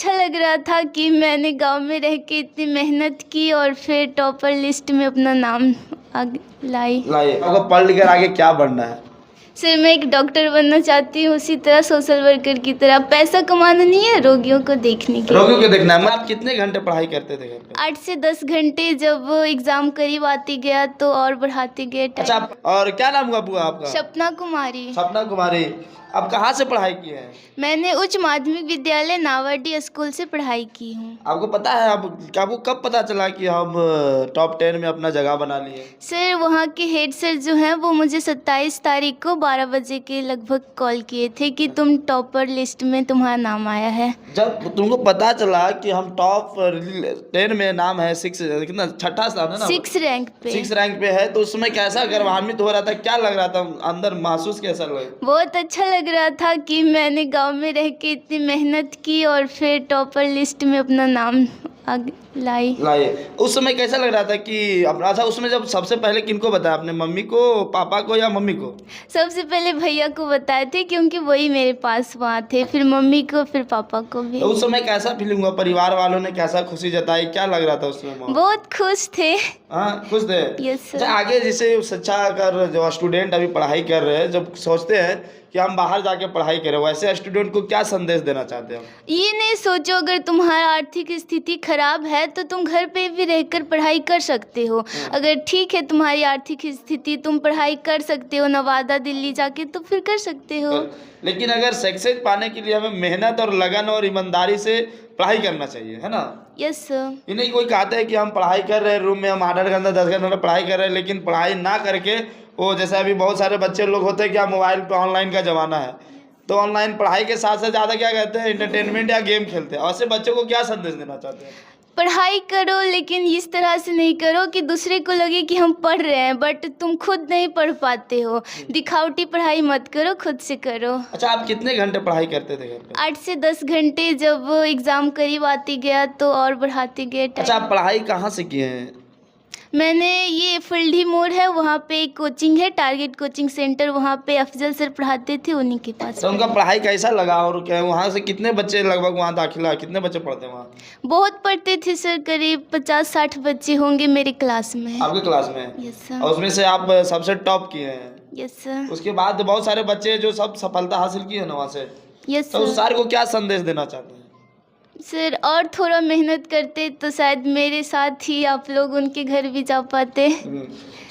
अच्छा लग रहा था कि मैंने गांव में रह के इतनी मेहनत की और फिर टॉपर लिस्ट में अपना नाम लाई। आपको पढ़ लिख कर आगे क्या बनना है? सर मैं एक डॉक्टर बनना चाहती हूँ, उसी तरह सोशल वर्कर की तरह। पैसा कमाना नहीं है, रोगियों को देखने के। रोगियों को देखना है। आप कितने घंटे पढ़ाई करते थे घर पे? 8 से 10 घंटे। जब एग्ज़ाम करीब आती गया तो और बढ़ाते गए अच्छा, टाइम। और क्या नाम हुआ बुआ आपका? सपना कुमारी। सपना कुमारी। आप कहाँ से पढ़ाई की है? मैंने उच्च माध्यमिक विद्यालय नावाडी स्कूल से पढ़ाई की हूँ। आपको पता है आपको कब पता चला कि हम टॉप 10 में अपना जगह बना लिए? सर वहाँ के हेड सर जो हैं वो मुझे 27 तारीख को 12 बजे के लगभग कॉल किए थे कि तुम टॉपर लिस्ट में तुम्हारा नाम आया है। जब तुमको पता चला कि हम टॉप 10 में नाम है, 6 कितना छठा स्थान है ना, 6 रैंक पे। 6 रैंक पे है, तो उसमें कैसा गर्वान्वित हो रहा था? क्या लग रहा था अंदर, महसूस कैसा लगा? बहुत अच्छा लग रहा था कि मैंने गांव में रह के इतनी मेहनत की और फिर टॉपर लिस्ट में अपना नाम लाई। उस समय कैसा लग रहा था कि अपना? अच्छा, उसमें जब सबसे पहले किनको बताया? अपने मम्मी को, पापा को या मम्मी को? सबसे पहले भैया को बताए थे क्योंकि वही मेरे पास वहाँ थे, फिर मम्मी को, फिर पापा को भी। तो उस समय कैसा फीलिंग हुआ? परिवार वालों ने कैसा खुशी जताई? क्या लग रहा था उस समय? बहुत खुश थे। हाँ, खुश थे। Yes sir. अच्छा, आगे जैसे शिक्षा कर जो स्टूडेंट अभी पढ़ाई कर रहे हैं, जब सोचते हैं कि हम बाहर जाके पढ़ाई करें, वैसे स्टूडेंट को क्या संदेश देना चाहते हैं? ये नहीं सोचो अगर तुम्हारा आर्थिक स्थिति खराब है तो तुम घर पे भी रहकर पढ़ाई कर सकते हो। अगर ठीक है तुम्हारी आर्थिक स्थिति, तुम पढ़ाई कर सकते हो नवादा दिल्ली जाके, तो फिर कर सकते हो। लेकिन अगर सक्सेस पाने के लिए हमें मेहनत और लगन और ईमानदारी से पढ़ाई करना चाहिए, है ना? Yes sir. ये नहीं कोई कहता है कि हम पढ़ाई कर रहे हैं रूम में, हम 8 घंटा 10 घंटा पढ़ाई कर रहे हैं, लेकिन पढ़ाई ना करके वो जैसे अभी बहुत सारे बच्चे लोग होते हैं कि मोबाइल पे ऑनलाइन का ज़माना है, तो ऑनलाइन पढ़ाई के साथ साथ ज़्यादा क्या कहते हैं, एंटरटेनमेंट या गेम खेलते हैं। ऐसे बच्चों को क्या संदेश देना चाहते हैं? पढ़ाई करो, लेकिन इस तरह से नहीं करो कि दूसरे को लगे कि हम पढ़ रहे हैं बट तुम खुद नहीं पढ़ पाते हो। दिखावटी पढ़ाई मत करो, खुद से करो। अच्छा, आप कितने घंटे पढ़ाई करते थे घर पे? 8 से 10 घंटे। जब एग्ज़ाम करीब आती गया तो और बढ़ाते गए टाइम। अच्छा, आप पढ़ाई कहाँ से किए हैं? मैंने ये फुलडी मोड़ है, वहाँ पे एक कोचिंग है, टारगेट कोचिंग सेंटर, वहाँ पे अफजल सर पढ़ाते थे, उन्हीं के पास। तो उनका पढ़ाई कैसा लगा? और क्या वहाँ से कितने बच्चे लगभग वहाँ दाखिला, कितने बच्चे पढ़ते हैं वहाँ? बहुत पढ़ते थे सर, करीब 50-60 बच्चे होंगे मेरे क्लास में। आपके क्लास में? Yes sir. और उसमें से आप सबसे टॉप किए हैं? Yes sir. उसके बाद बहुत सारे बच्चे जो सब सफलता हासिल किए हैं ना वहाँ से, यस तो उस सर। सारे को क्या संदेश देना चाहते हैं? सर और थोड़ा मेहनत करते तो शायद मेरे साथ ही आप लोग उनके घर भी जा पाते।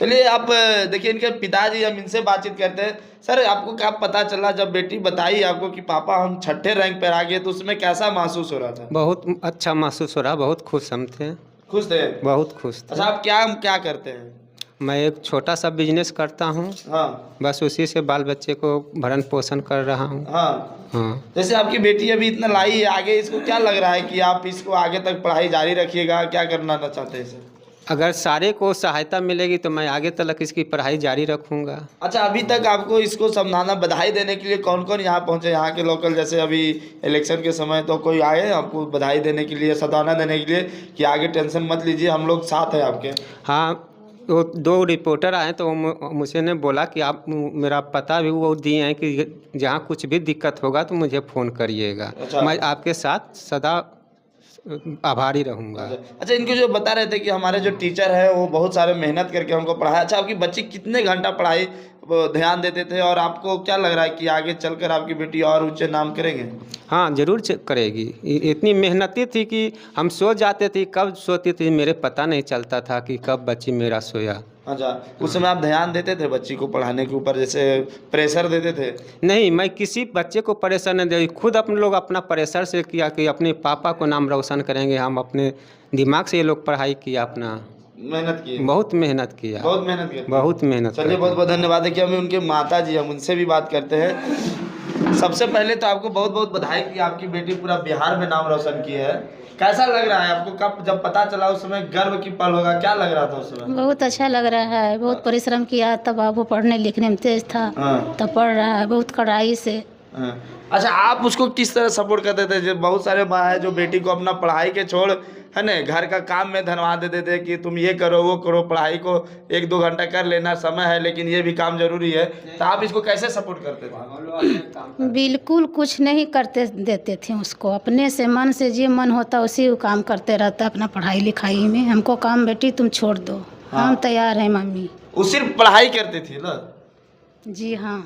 चलिए, आप देखिए इनके पिताजी, हम इनसे बातचीत करते हैं। सर, आपको क्या पता चला जब बेटी बताई आपको कि पापा हम 6ठे रैंक पर आ गए, तो उसमें कैसा महसूस हो रहा था? बहुत अच्छा महसूस हो रहा, बहुत खुश हम थे। खुश थे? बहुत खुश थे। अच्छा, आप क्या करते हैं? मैं एक छोटा सा बिजनेस करता हूँ। हाँ। बस उसी से बाल बच्चे को भरण पोषण कर रहा हूँ। हाँ। हाँ। जैसे आपकी बेटी अभी इतना लाई है आगे, इसको क्या लग रहा है कि आप इसको आगे तक पढ़ाई जारी रखिएगा? क्या करना चाहते हैं इसे? अगर सारे को सहायता मिलेगी तो मैं आगे तक इसकी पढ़ाई जारी रखूँगा। अच्छा, अभी तक आपको इसको समझाना, बधाई देने के लिए कौन कौन यहाँ पहुँचे? यहाँ के लोकल, जैसे अभी इलेक्शन के समय तो कोई आए आपको बधाई देने के लिए, सताना देने के लिए कि आगे टेंशन मत लीजिए, हम लोग साथ हैं आपके? हाँ, वो 2 रिपोर्टर आए तो मुझे ने बोला कि आप मेरा पता भी वो दिए हैं कि जहाँ कुछ भी दिक्कत होगा तो मुझे फ़ोन करिएगा। अच्छा। मैं आपके साथ सदा आभारी रहूँगा। अच्छा, इनको जो बता रहे थे कि हमारे जो टीचर है वो बहुत सारे मेहनत करके हमको पढ़ाया। अच्छा, आपकी बच्ची कितने घंटा पढ़ाई ध्यान देते थे, और आपको क्या लग रहा है कि आगे चलकर आपकी बेटी और ऊंचे नाम करेंगे? हाँ, ज़रूर करेगी। इतनी मेहनती थी कि हम सो जाते थे, कब सोती थी मेरे पता नहीं चलता था कि कब बच्ची मेरा सोया। अच्छा, उस समय आप ध्यान देते थे बच्ची को पढ़ाने के ऊपर, जैसे प्रेशर देते थे? नहीं, मैं किसी बच्चे को प्रेशर नहीं दे, खुद अपने लोग अपना प्रेशर से किया कि अपने पापा को नाम रोशन करेंगे। हम अपने दिमाग से ये लोग पढ़ाई किया, अपना मेहनत की? बहुत मेहनत किया। बहुत मेहनत की? बहुत मेहनत। चलिए, बहुत बहुत धन्यवाद है कि हमें उनके माता जी, हम उनसे भी बात करते हैं। सबसे पहले तो आपको बहुत बहुत बधाई कि आपकी बेटी पूरा बिहार में नाम रोशन की है। कैसा लग रहा है आपको? कब जब पता चला उस समय गर्व की पल होगा, क्या लग रहा था उस समय? बहुत अच्छा लग रहा है। बहुत परिश्रम किया, तब वो पढ़ने लिखने में तेज था। हाँ। तब पढ़ रहा है बहुत कड़ाई से। हाँ। अच्छा, आप उसको किस तरह सपोर्ट करते थे? जो बहुत सारे माँ है जो बेटी को अपना पढ़ाई के छोड़, है ना, घर का काम में धनवा देते थे कि तुम ये करो वो करो, पढ़ाई को 1-2 घंटा कर लेना, समय है लेकिन ये भी काम जरूरी है, तो आप इसको कैसे सपोर्ट करते थे? बिल्कुल कुछ नहीं करते देते थे उसको, अपने से मन से जो मन होता उसी को काम करते रहता अपना पढ़ाई लिखाई में। हमको काम बेटी तुम छोड़ दो, हम तैयार हैं मम्मी। वो सिर्फ पढ़ाई करती थी ना? जी हाँ।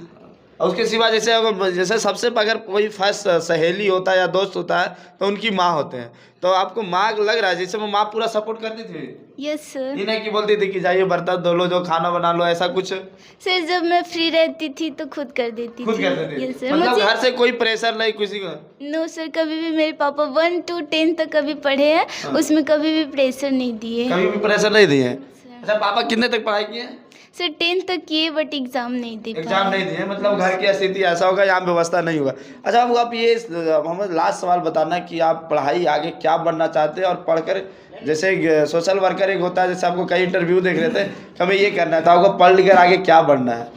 और उसके सिवा जैसे अगर जैसे सबसे अगर कोई फर्स्ट सहेली होता है या दोस्त होता है तो उनकी माँ होते हैं, तो आपको माँ लग रहा है जैसे वो माँ पूरा सपोर्ट करती थी? Yes sir. ये नहीं कि बोलती थी कि जाइए बर्तन धो लो, जो खाना बना लो, ऐसा कुछ? सर जब मैं फ्री रहती थी तो खुद कर देती खुद थी। करते थे? Yes sir. मतलब मुझे घर से कोई प्रेशर नहीं किसी का? नो सर, कभी भी मेरे पापा 1 to 10 तक कभी पढ़े हैं, उसमें कभी भी प्रेशर नहीं दिए। कभी भी प्रेशर नहीं दिए? अच्छा, पापा कितने तक पढ़ाई किए? सर 10 तक किए बट एग्जाम नहीं दे एग्जाम पाए। नहीं दिए, मतलब घर की स्थिति ऐसा होगा, यहाँ व्यवस्था नहीं होगा। अच्छा, अब आप ये हमें लास्ट सवाल बताना कि आप पढ़ाई आगे क्या बनना चाहते हैं, और पढ़कर जैसे सोशल वर्कर एक होता है, जैसे आपको कई इंटरव्यू देख रहे थे, हमें ये करना है, तो आपको पढ़ लिख कर आगे क्या बनना है?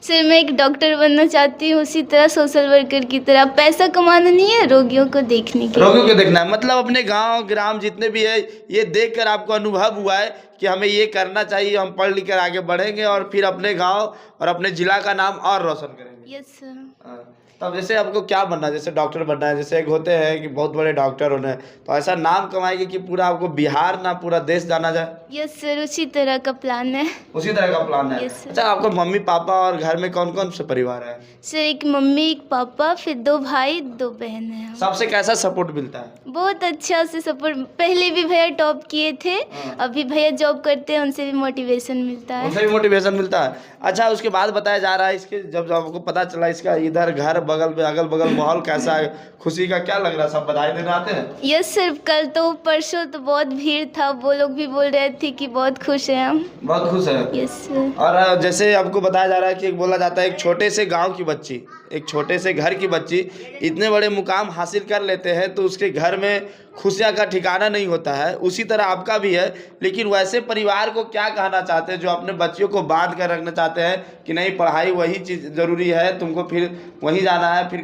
सर मैं एक डॉक्टर बनना चाहती हूँ, उसी तरह सोशल वर्कर की तरह। पैसा कमाना नहीं है, रोगियों को देखने के रोगियों को देखना है, मतलब अपने गांव ग्राम जितने भी है ये देखकर आपको अनुभव हुआ है कि हमें ये करना चाहिए, हम पढ़ लिख कर आगे बढ़ेंगे और फिर अपने गांव और अपने जिला का नाम और रोशन करेंगे। Yes sir. हाँ। तब जैसे आपको क्या बनना है? जैसे डॉक्टर बनना है, जैसे एक होते हैं कि बहुत बड़े डॉक्टर होने हैं, तो ऐसा नाम कमाएंगे कि पूरा आपको बिहार ना पूरा देश जाना जाए? यस सर, उसी तरह का प्लान है। उसी तरह का प्लान है? Yes, sir. अच्छा, आपको मम्मी पापा और घर में कौन कौन से परिवार है? सर एक मम्मी, एक पापा, फिर 2 भाई 2 बहन हैं हम। सबसे कैसा सपोर्ट मिलता है? बहुत अच्छा से सपोर्ट। पहले भी भैया टॉप किए थे, अभी भैया जॉब करते हैं, उनसे भी मोटिवेशन मिलता है। उनसे भी मोटिवेशन मिलता है। अच्छा, उसके बाद बताया जा रहा है इसके, जब आपको पता चला इसका इधर घर बगल में अगल बगल माहौल कैसा है, खुशी का क्या लग रहा है? सब बधाई देने आते हैं? यस सर, कल तो परसों तो बहुत भीड़ था, वो लोग भी बोल रहे थे कि बहुत खुश हैं हम। बहुत खुश है। Yes sir. और जैसे आपको बताया जा रहा है कि एक बोला जाता है एक छोटे से गांव की बच्ची, एक छोटे से घर की बच्ची इतने बड़े मुकाम हासिल कर लेते हैं तो उसके घर में खुशियां का ठिकाना नहीं होता है। उसी तरह आपका भी है, लेकिन वैसे परिवार को क्या कहना चाहते हैं जो अपने बच्चियों को बांध कर रखना चाहते हैं कि नहीं पढ़ाई वही चीज़ ज़रूरी है, तुमको फिर वहीं जाना है, फिर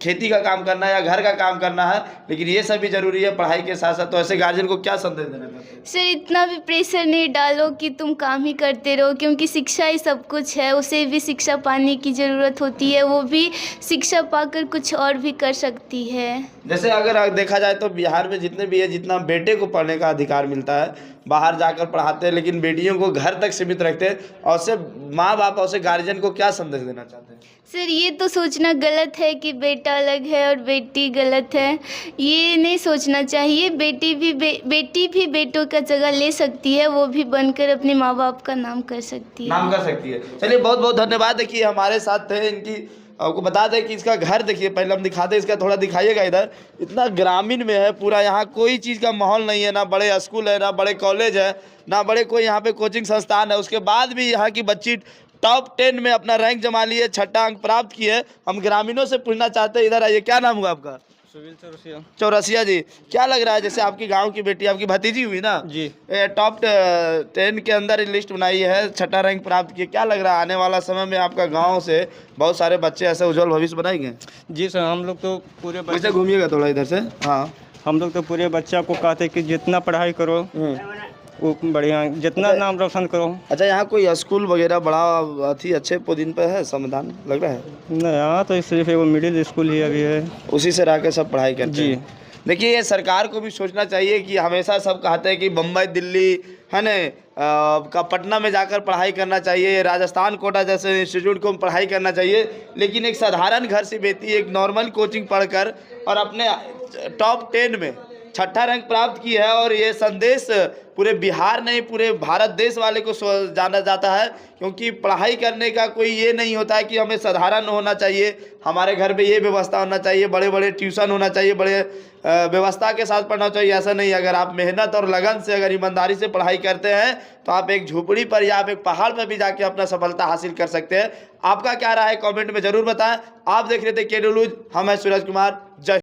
खेती का काम करना है या घर का काम करना है, लेकिन ये सब भी ज़रूरी है पढ़ाई के साथ साथ, तो ऐसे गार्जियन को क्या संदेश देना चाहते हैं? सर इतना भी प्रेशर नहीं डालो कि तुम काम ही करते रहो, क्योंकि शिक्षा ही सब कुछ है। उसे भी शिक्षा पाने की ज़रूरत होती है, वो भी शिक्षा पाकर कुछ और भी कर सकती है। जैसे अगर देखा जाए तो बिहार में जितने भी है, जितना बेटे को पढ़ने का अधिकार मिलता है, बाहर जाकर पढ़ाते हैं, लेकिन बेटियों को घर तक सीमित रखते हैं, और से माँ बाप और से गार्जियन को क्या संदेश देना चाहते हैं? सर ये तो सोचना गलत है कि बेटा अलग है और बेटी गलत है, ये नहीं सोचना चाहिए। बेटी भी बेटों का जगह ले सकती है, वो भी बनकर अपने माँ बाप का नाम कर सकती है। नाम कर सकती है। चलिए, बहुत बहुत धन्यवाद। देखिए हमारे साथ थे, इनकी आपको बता दें कि इसका घर देखिए, पहले हम दिखाते हैं, इसका थोड़ा दिखाइएगा इधर। इतना ग्रामीण में है पूरा, यहाँ कोई चीज़ का माहौल नहीं है, ना बड़े स्कूल है, ना बड़े कॉलेज है, ना बड़े कोई यहाँ पे कोचिंग संस्थान है। उसके बाद भी यहाँ की बच्ची टॉप 10 में अपना रैंक जमा लिए, 6ठा अंक प्राप्त किए। हम ग्रामीणों से पूछना चाहते हैं, इधर आइए, क्या नाम हुआ आपका? चौरसिया जी, क्या लग रहा है जैसे आपकी गांव की बेटी, आपकी भतीजी हुई ना जी, टॉप 10 के अंदर लिस्ट बनाई है, 6ठा रैंक प्राप्त किया, क्या लग रहा है आने वाला समय में आपका गांव से बहुत सारे बच्चे ऐसे उज्जवल भविष्य बनाएंगे? जी सर, हम लोग तो पूरे वैसे घूमिएगा थोड़ा इधर से। हाँ, हम लोग तो पूरे बच्चा को कहते कि जितना पढ़ाई करो वो बढ़िया, जितना नाम रोशन करो। अच्छा, यहाँ कोई स्कूल वगैरह बड़ा अथी अच्छे पोजीशन पे है, संविधान लग रहा है? नहीं, यहाँ तो सिर्फ वो मिडिल स्कूल ही अभी है, उसी से रह के सब पढ़ाई करते जी। हैं। देखिए, ये सरकार को भी सोचना चाहिए कि हमेशा सब कहते हैं कि बम्बई दिल्ली है न का पटना में जाकर पढ़ाई करना चाहिए, राजस्थान कोटा जैसे इंस्टीट्यूट को पढ़ाई करना चाहिए, लेकिन एक साधारण घर से बेटी एक नॉर्मल कोचिंग पढ़कर और अपने टॉप 10 में 6ठा रैंक प्राप्त की है। और ये संदेश पूरे बिहार नहीं पूरे भारत देश वाले को जाना जाता है, क्योंकि पढ़ाई करने का कोई ये नहीं होता है कि हमें साधारण होना चाहिए, हमारे घर पे ये व्यवस्था होना चाहिए, बड़े बड़े ट्यूशन होना चाहिए, बड़े व्यवस्था के साथ पढ़ना चाहिए, ऐसा नहीं। अगर आप मेहनत और लगन से अगर ईमानदारी से पढ़ाई करते हैं तो आप एक झोपड़ी पर या आप एक पहाड़ पर भी जाके अपना सफलता हासिल कर सकते हैं। आपका क्या राय है कमेंट में ज़रूर बताएं। आप देख रहे थे के न्यूज़, हम हैं सूरज कुमार। जय